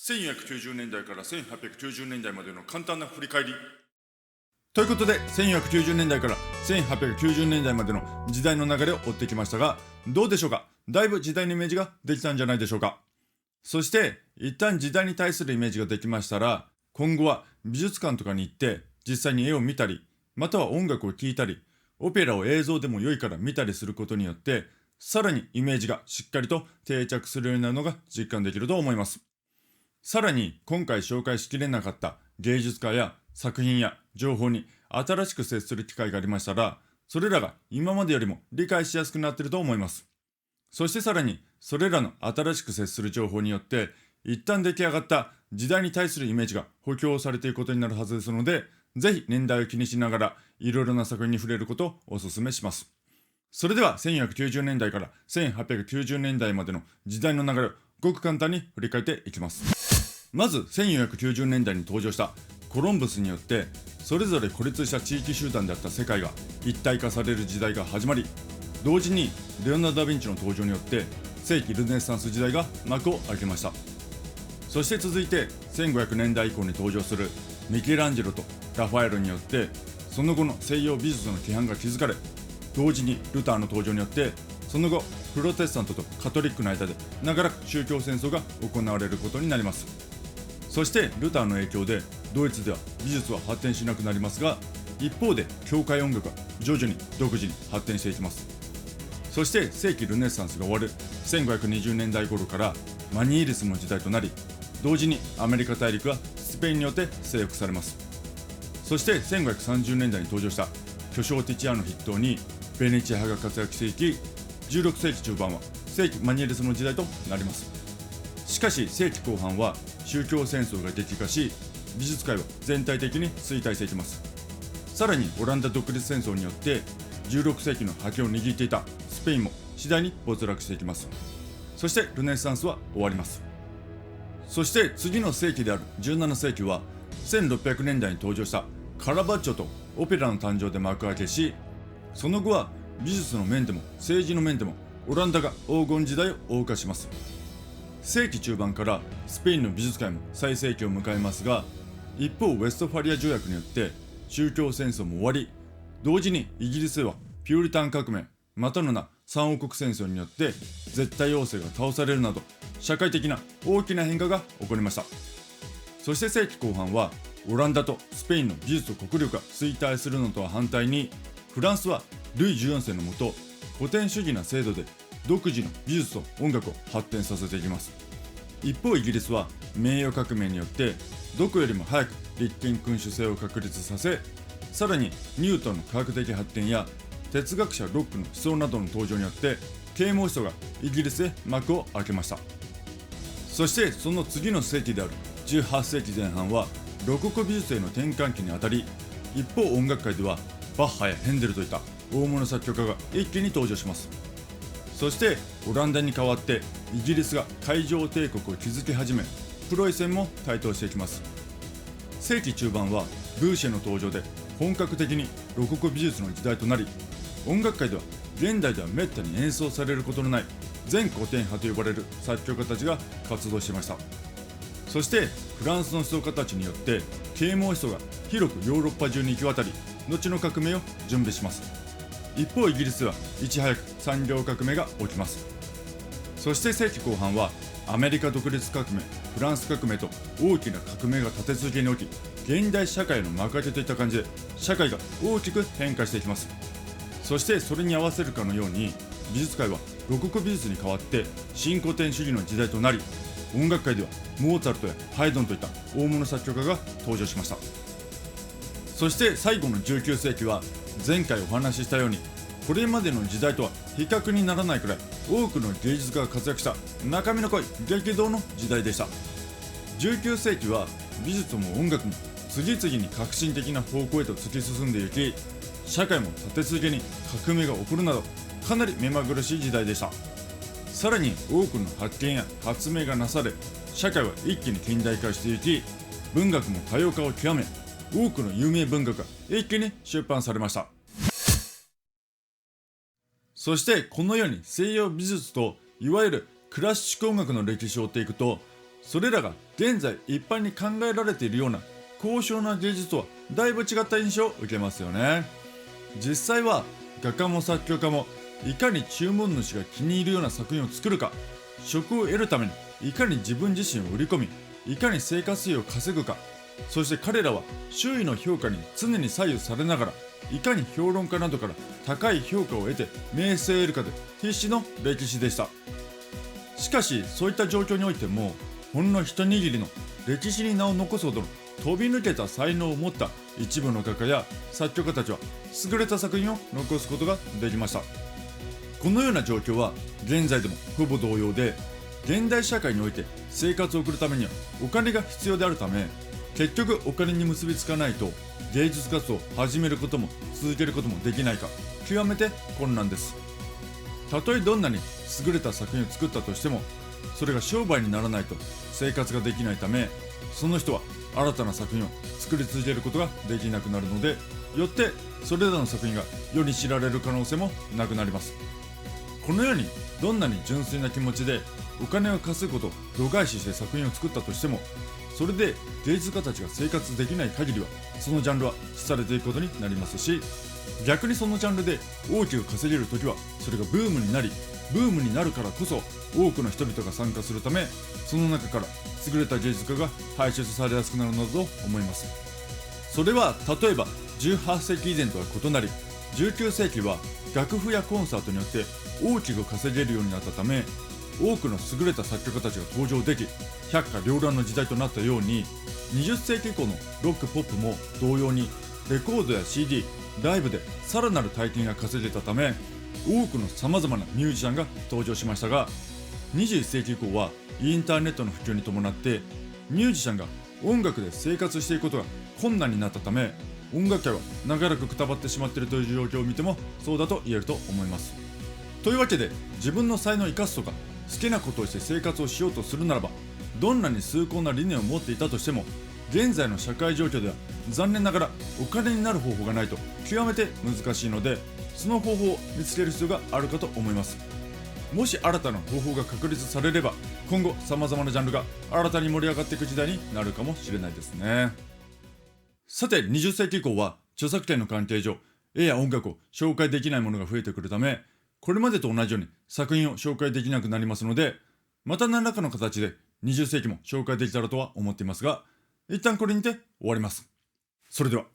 1490年代から1890年代までの簡単な振り返りということで、1490年代から1890年代までの時代の流れを追ってきましたが、どうでしょうか。だいぶ時代のイメージができたんじゃないでしょうか。そして一旦時代に対するイメージができましたら、今後は美術館とかに行って実際に絵を見たり、または音楽を聴いたり、オペラを映像でも良いから見たりすることによって、さらにイメージがしっかりと定着するようになるのが実感できると思います。さらに今回紹介しきれなかった芸術家や作品や情報に新しく接する機会がありましたら、それらが今までよりも理解しやすくなっていると思います。そしてさらにそれらの新しく接する情報によって、一旦出来上がった時代に対するイメージが補強されていくことになるはずですので、ぜひ年代を気にしながらいろいろな作品に触れることをお勧めします。それでは1490年代から1890年代までの時代の流れをごく簡単に振り返っていきます。まず1490年代に登場したコロンブスによってそれぞれ孤立した地域集団であった世界が一体化される時代が始まり、同時にレオナルド・ダ・ヴィンチの登場によって世紀ルネサンス時代が幕を開けました。そして続いて1500年代以降に登場するミケランジェロとラファエロによってその後の西洋美術の規範が築かれ、同時にルターの登場によってその後プロテスタントとカトリックの間で長らく宗教戦争が行われることになります。そしてルターの影響でドイツでは美術は発展しなくなりますが、一方で教会音楽は徐々に独自に発展していきます。そして世紀ルネサンスが終わる1520年代頃からマニエリスムの時代となり、同時にアメリカ大陸はスペインによって征服されます。そして1530年代に登場した巨匠ティチアーノ筆頭にベネチア派が活躍していき、16世紀中盤は世紀マニエリスムの時代となります。しかし世紀後半は宗教戦争が激化し、美術界は全体的に衰退していきます。さらにオランダ独立戦争によって16世紀の覇権を握っていたスペインも次第に没落していきます。そしてルネサンスは終わります。そして次の世紀である17世紀は1600年代に登場したカラバッチョとオペラの誕生で幕開けし、その後は美術の面でも政治の面でもオランダが黄金時代を謳歌します。世紀中盤からスペインの美術界も最盛期を迎えますが、一方ウェストファリア条約によって宗教戦争も終わり、同時にイギリスではピューリタン革命またの名三王国戦争によって絶対王政が倒されるなど社会的な大きな変化が起こりました。そして世紀後半はオランダとスペインの技術と国力が衰退するのとは反対に、フランスはルイ14世のもと古典主義な制度で独自の美術と音楽を発展させていきます。一方イギリスは名誉革命によってどこよりも早く立憲君主制を確立させ、さらにニュートンの科学的発展や哲学者ロックの思想などの登場によって啓蒙思想がイギリスで幕を開けました。そしてその次の世紀である18世紀前半はロココ美術への転換期にあたり、一方音楽界ではバッハやヘンデルといった大物作曲家が一気に登場します。そしてオランダに代わってイギリスが海上帝国を築き始め、プロイセンも台頭していきます。世紀中盤はブーシェの登場で本格的にロココ美術の時代となり、音楽界では現代ではめったに演奏されることのない全古典派と呼ばれる作曲家たちが活動していました。そしてフランスの思想家たちによって啓蒙思想が広くヨーロッパ中に行き渡り、後の革命を準備します。一方イギリスはいち早く産業革命が起きます。そして世紀後半はアメリカ独立革命、フランス革命と大きな革命が立て続けに起き、現代社会の幕開けといった感じで社会が大きく変化していきます。そしてそれに合わせるかのように美術界はロココ美術に代わって新古典主義の時代となり、音楽界ではモーツァルトやハイドンといった大物作曲家が登場しました。そして最後の19世紀は前回お話ししたようにこれまでの時代とは比較にならないくらい多くの芸術家が活躍した中身の濃い激動の時代でした。19世紀は美術も音楽も次々に革新的な方向へと突き進んでいき、社会も立て続けに革命が起こるなどかなり目まぐるしい時代でした。さらに多くの発見や発明がなされ、社会は一気に近代化していき、文学も多様化を極め、多くの有名文学が一気に出版されました。そしてこのように西洋美術といわゆるクラシック音楽の歴史を追っていくと、それらが現在一般に考えられているような高尚な芸術とはだいぶ違った印象を受けますよね。実際は画家も作曲家もいかに注文主が気に入るような作品を作るか、職を得るためにいかに自分自身を売り込み、いかに生活費を稼ぐか、そして彼らは周囲の評価に常に左右されながら、いかに評論家などから高い評価を得て名声を得るかで必死の歴史でした。しかしそういった状況においても、ほんの一握りの歴史に名を残すほどの飛び抜けた才能を持った一部の画家や作曲家たちは優れた作品を残すことができました。このような状況は現在でもほぼ同様で、現代社会において生活を送るためにはお金が必要であるため、結局お金に結びつかないと芸術活動を始めることも続けることもできないか、極めて困難です。たとえどんなに優れた作品を作ったとしても、それが商売にならないと生活ができないため、その人は新たな作品を作り続けることができなくなるので、よってそれらの作品が世に知られる可能性もなくなります。このようにどんなに純粋な気持ちでお金を稼ぐことを度外視して作品を作ったとしても、それで芸術家たちが生活できない限りはそのジャンルは消されていくことになりますし、逆にそのジャンルで大きく稼げるときはそれがブームになり、ブームになるからこそ多くの人々が参加するため、その中から優れた芸術家が輩出されやすくなるのだと思います。それは例えば18世紀以前とは異なり、19世紀は楽譜やコンサートによって大きく稼げるようになったため、多くの優れた作曲家たちが登場でき、百花繚乱の時代となったように、20世紀以降のロックポップも同様にレコードや CD、ライブでさらなる大金が稼げたため、多くのさまざまなミュージシャンが登場しましたが、21世紀以降はインターネットの普及に伴ってミュージシャンが音楽で生活していくことが困難になったため、音楽界は長らくくたばってしまっているという状況を見てもそうだと言えると思います。というわけで、自分の才能を生かすとか好きなことをして生活をしようとするならば、どんなに崇高な理念を持っていたとしても、現在の社会状況では残念ながらお金になる方法がないと極めて難しいので、その方法を見つける必要があるかと思います。もし新たな方法が確立されれば、今後様々なジャンルが新たに盛り上がっていく時代になるかもしれないですね。さて、20世紀以降は著作権の関係上、絵や音楽を紹介できないものが増えてくるため、これまでと同じように作品を紹介できなくなりますので、また何らかの形で20世紀も紹介できたらとは思っていますが、一旦これにて終わります。それでは。